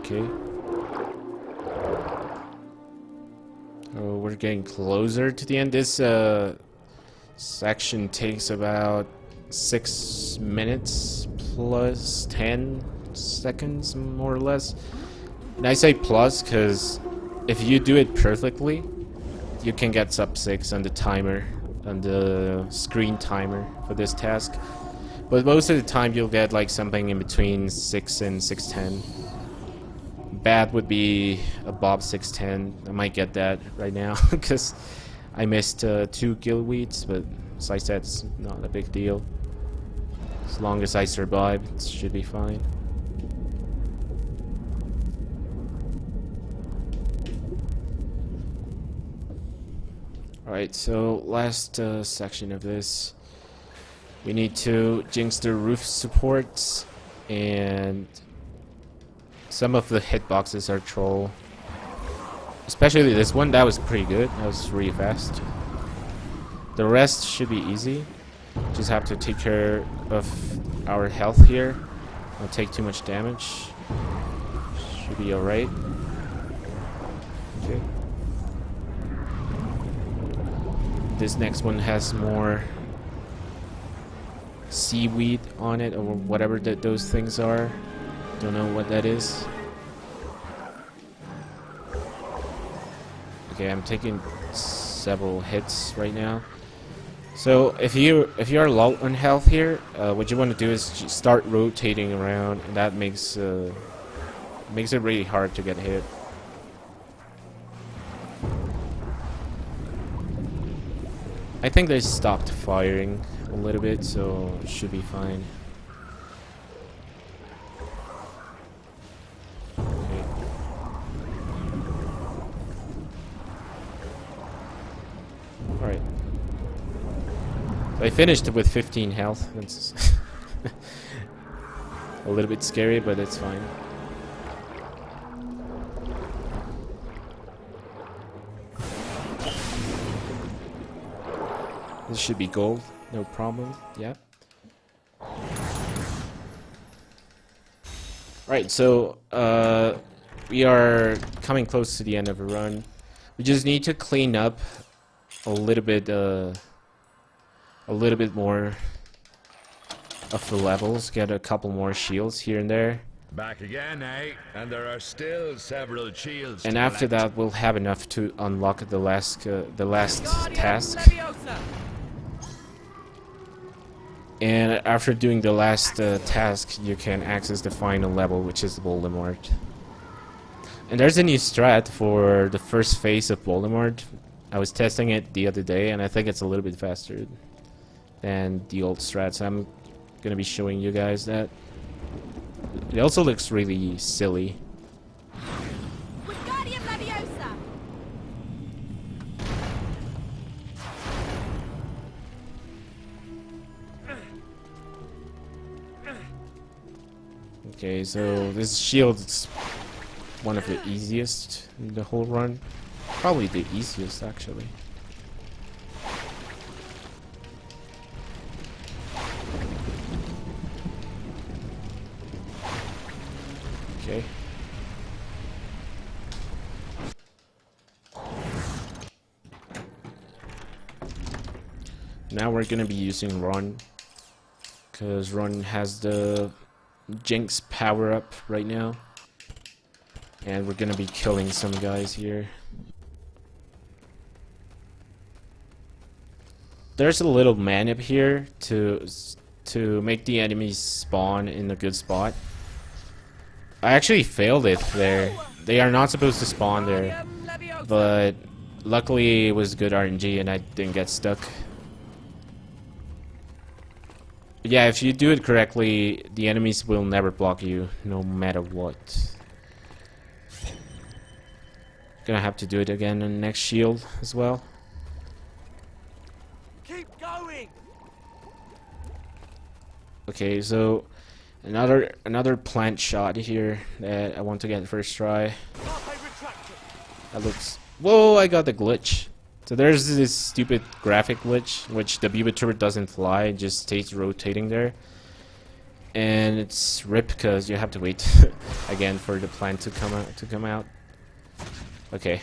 Okay. Oh, we're getting closer to the end. This section takes about 6 minutes plus 10 seconds, more or less. And I say plus because if you do it perfectly, you can get sub 6 on the timer, on the screen timer for this task. But most of the time you'll get like something in between 6 and 6:10. Bad would be above 6:10. I might get that right now because I missed 2 gillyweeds, but as I said, it's not a big deal. As long as I survive, it should be fine. Alright, so last section of this. We need to jinx the roof supports, and some of the hitboxes are troll. Especially this one, that was pretty good. That was really fast. The rest should be easy. Just have to take care of our health here. Don't take too much damage. Should be alright. Okay. This next one has more seaweed on it, or whatever those things are. Don't know what that is. Okay, I'm taking several hits right now. So if you are low on health here, what you want to do is start rotating around, and that makes it really hard to get hit. I think they stopped firing a little bit, so it should be fine. Okay. Alright. I finished with 15 health. That's a little bit scary, but it's fine. This should be gold, no problem. Yeah. Right, so we are coming close to the end of a run. We just need to clean up a little bit more of the levels, get a couple more shields here and there. Back again, eh? And there are still several shields. And after that, we'll have enough to unlock the last task. And after doing the last task, you can access the final level, which is Voldemort. And there's a new strat for the first phase of Voldemort. I was testing it the other day, and I think it's a little bit faster than the old strats. I'm gonna be showing you guys that. It also looks really silly. Wingardium Leviosa! Okay, so this shield is one of the easiest in the whole run. Probably the easiest, actually. Okay. Now we're gonna be using Ron, because Ron has the Jinx power up right now, and we're gonna be killing some guys here. There's a little manip here to make the enemies spawn in a good spot. I actually failed it there. They are not supposed to spawn there, but luckily it was good RNG and I didn't get stuck. But yeah, if you do it correctly, the enemies will never block you, no matter what. Gonna have to do it again on the next shield as well. Keep going. Okay, so another plant shot here that I want to get first try. That looks... Whoa, I got the glitch. So there's this stupid graphic glitch, which the Beaver turret doesn't fly, it just stays rotating there. And it's RIP because you have to wait again for the plant to come out. Okay.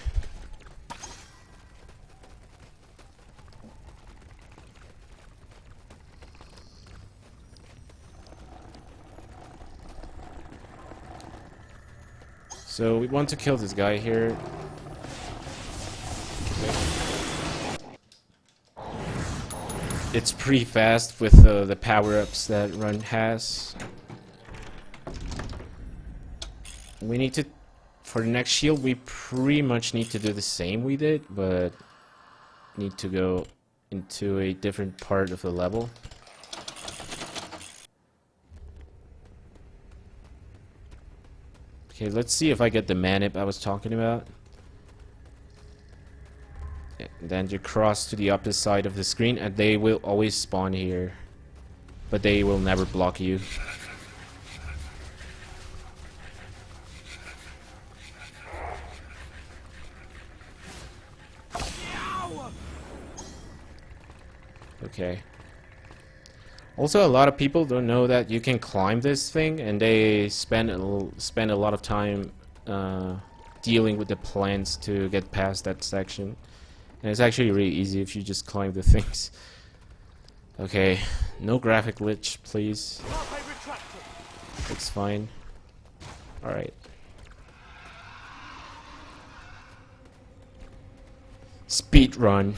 So we want to kill this guy here. Okay. It's pretty fast with the power-ups that Run has. We need to, for the next shield, we pretty much need to do the same we did, but need to go into a different part of the level. Okay, let's see if I get the manip I was talking about. And then you cross to the opposite side of the screen and they will always spawn here. But they will never block you. Okay. Also, a lot of people don't know that you can climb this thing, and they spend a lot of time dealing with the plants to get past that section. And it's actually really easy if you just climb the things. Okay, no graphic glitch, please. It's fine. Alright. Speedrun.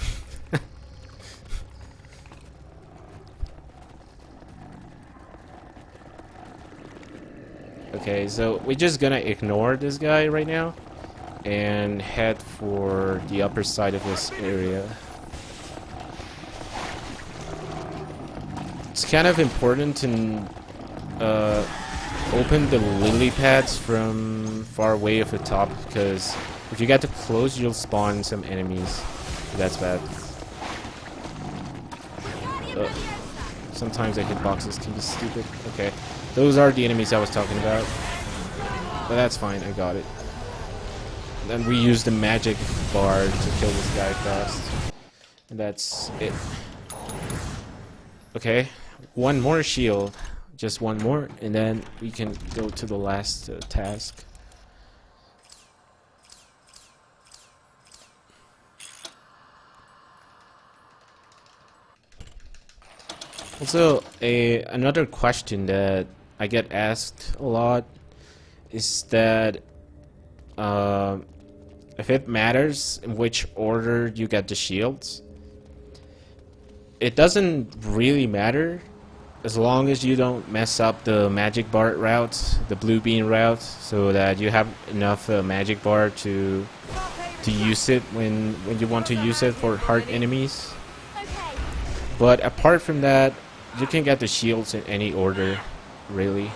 Okay, so we're just gonna ignore this guy right now and head for the upper side of this area. It's kind of important to open the lily pads from far away of the top, because if you get too close, you'll spawn some enemies. That's bad. Sometimes the hitboxes can be stupid. Okay, those are the enemies I was talking about. But that's fine, I got it. Then we use the magic bar to kill this guy fast. And that's it. Okay, one more shield. Just one more, and then we can go to the last task. Also, another question that I get asked a lot is that if it matters in which order you get the shields. It doesn't really matter as long as you don't mess up the magic bar route, the blue bean route, so that you have enough magic bar to use it when you want to use it for hard enemies. But apart from that, you can get the shields in any order, really.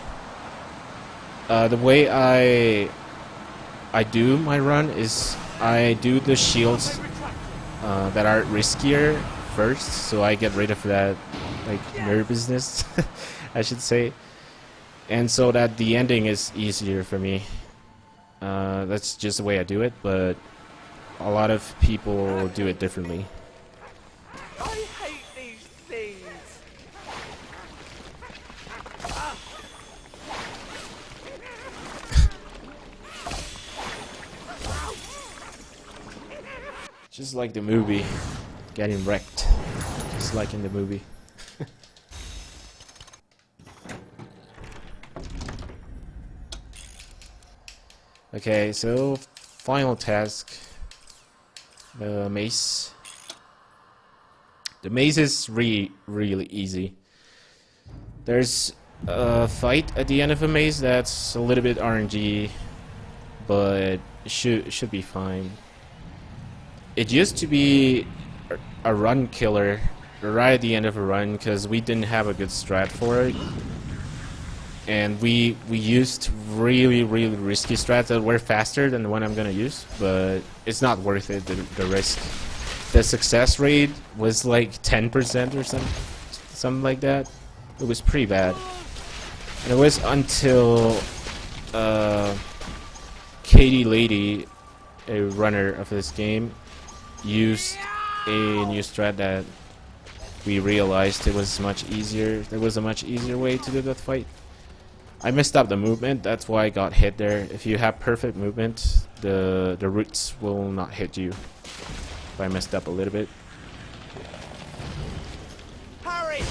The way I do my run is I do the shields that are riskier first, so I get rid of that nervousness, I should say, and so that the ending is easier for me. That's just the way I do it, but a lot of people do it differently. I hate these things. Just like the movie, getting wrecked, just like in the movie. Okay, so final task, the maze. The maze is really easy. There's a fight at the end of a maze that's a little bit RNG, but it should be fine. It used to be a run killer right at the end of a run because we didn't have a good strat for it. And we used really risky strats that were faster than the one I'm gonna use, but it's not worth it, the risk. The success rate was like 10% or something like that. It was pretty bad. And it was until Katie Lady, a runner of this game, used a new strat that we realized it was much easier. There was a much easier way to do that fight. I messed up the movement, that's why I got hit there. If you have perfect movement, the roots will not hit you. If I messed up a little bit. Hurry!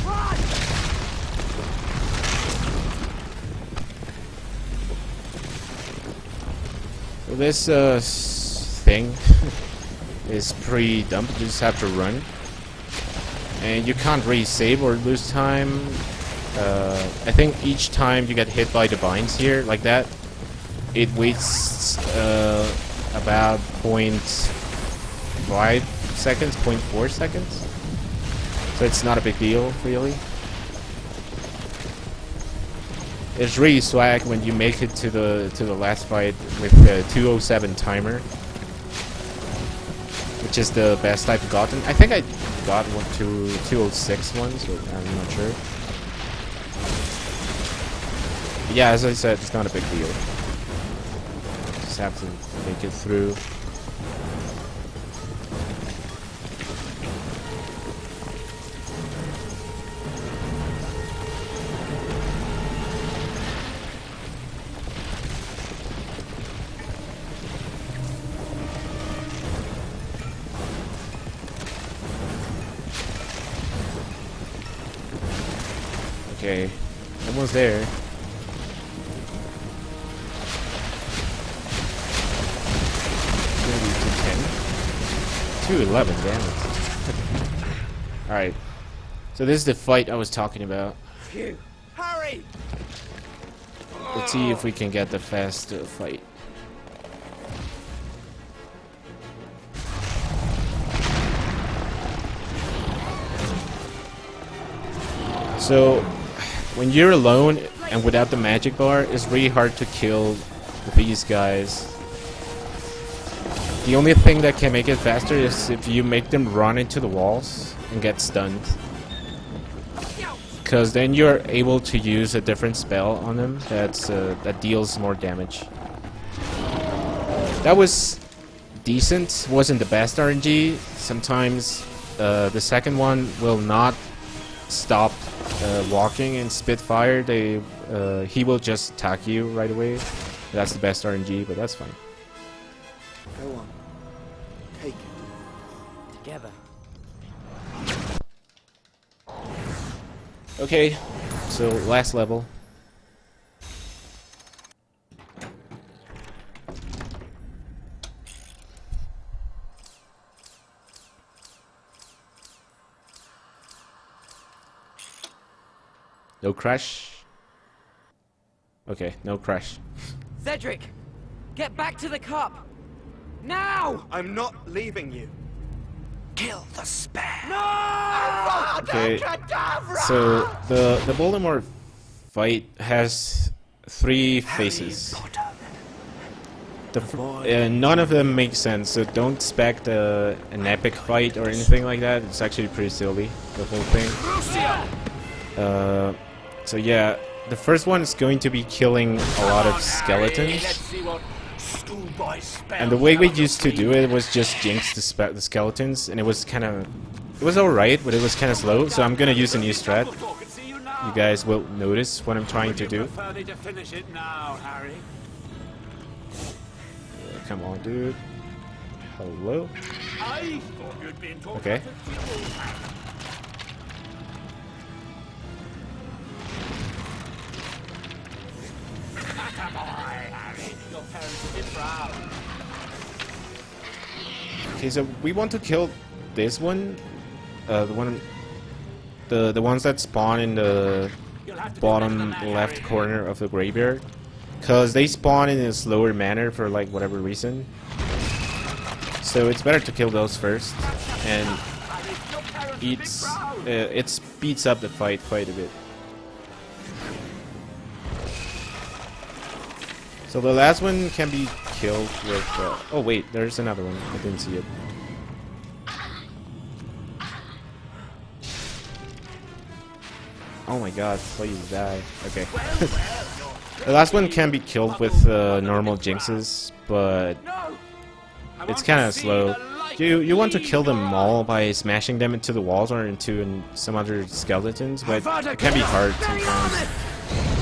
Run! So this thing is pretty dumb. You just have to run. And you can't really save or lose time. I think each time you get hit by the vines here, like that, it waits about 0.5 seconds, 0.4 seconds. So it's not a big deal, really. It's really swag when you make it to the last fight with the 2:07 timer, which is the best I've gotten. I think I got one to 2:06 once, but I'm not sure. But yeah, as I said, it's not a big deal. Just have to make it through. Okay, almost there. Maybe 210. 211, damn it. Alright. So this is the fight I was talking about. Phew. Hurry! Let's see if we can get the fast fight. So, when you're alone and without the magic bar, it's really hard to kill these guys. The only thing that can make it faster is if you make them run into the walls and get stunned. Because then you're able to use a different spell on them that deals more damage. That was decent. Wasn't the best RNG. Sometimes the second one will not stop walking and spit fire. He will just attack you right away. That's the best RNG, but that's fine. Go on. Take it. Together. Okay, so last level. No crash. Okay, no crash. Cedric, get back to the cup. Now! I'm not leaving you. Kill the spare. No! Okay, so the Voldemort fight has 3 phases. None of them make sense, so don't expect an epic fight or anything like that. It's actually pretty silly, the whole thing. So yeah, the first one is going to be killing a lot of skeletons. And the way we used to do it was just jinx the skeletons, and it was alright, but it was kind of slow, so I'm gonna use a new strat. You guys will notice what I'm trying to do. Come on, dude. Hello? Okay. Okay, so we want to kill this one, the ones that spawn in the bottom left corner of the graveyard, because they spawn in a slower manner for like whatever reason. So it's better to kill those first, and it speeds up the fight quite a bit. So the last one can be killed with... oh wait, there's another one. I didn't see it. Oh my god, please die. Okay. The last one can be killed with normal jinxes, but it's kind of slow. You want to kill them all by smashing them into the walls or into some other skeletons, but it can be hard sometimes.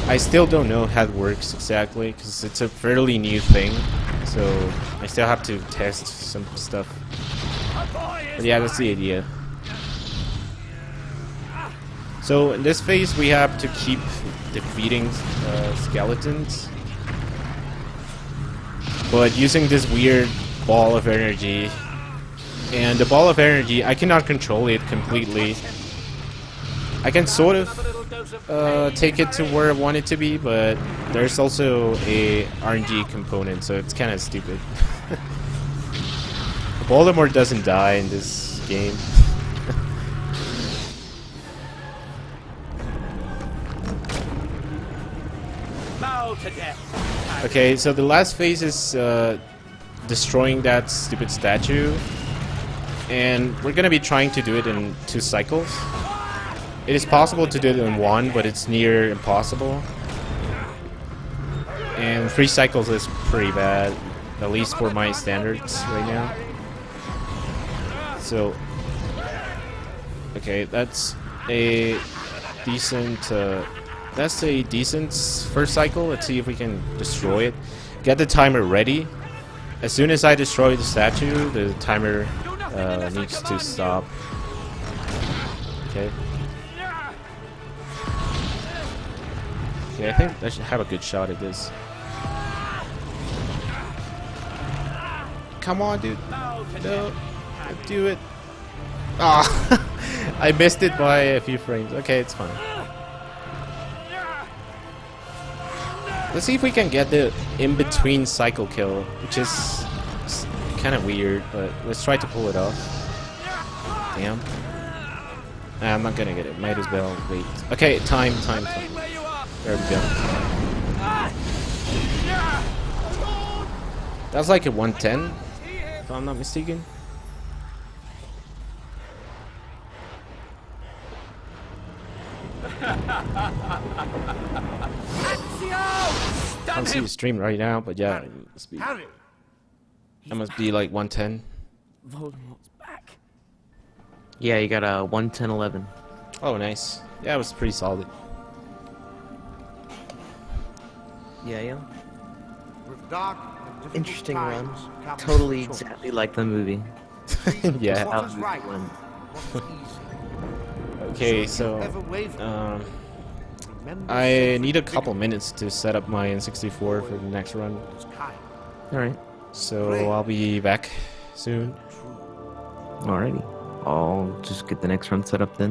I still don't know how it works exactly, because it's a fairly new thing, so I still have to test some stuff. But yeah, that's the idea. So in this phase we have to keep defeating skeletons, but using this weird ball of energy. And the ball of energy, I cannot control it completely. I can sort of take it to where I want it to be, but there's also a RNG component, so it's kind of stupid. Voldemort doesn't die in this game. Okay, so the last phase is destroying that stupid statue, and we're gonna be trying to do it in 2 cycles. It is possible to do it in 1, but it's near impossible. And 3 cycles is pretty bad, at least for my standards right now. So, okay, that's a decent first cycle. Let's see if we can destroy it. Get the timer ready. As soon as I destroy the statue, the timer needs to stop. Okay. Okay, I think I should have a good shot at this. Come on, dude. No. Do it. Ah, I missed it by a few frames. Okay, it's fine. Let's see if we can get the in-between cycle kill, which is kind of weird, but let's try to pull it off. Damn. Nah, I'm not gonna get it. Might as well wait. Okay, time. There we go. That was like a 110, if I'm not mistaken. I can't see the stream right now, but yeah, it must be, that must be like 110. Voldemort's back. Yeah, you got a 110-11. Oh, nice. Yeah, it was pretty solid. Yeah. With dark and difficult Interesting run. times comes Totally choice. exactly like the movie. Yeah. What is right? What is easy? Okay, Should so you ever waver? Remember I sacred need a couple victory minutes to set up my N64 for the next run. is kind, Alright. So I'll be back soon. true. Alrighty. I'll just get the next run set up then.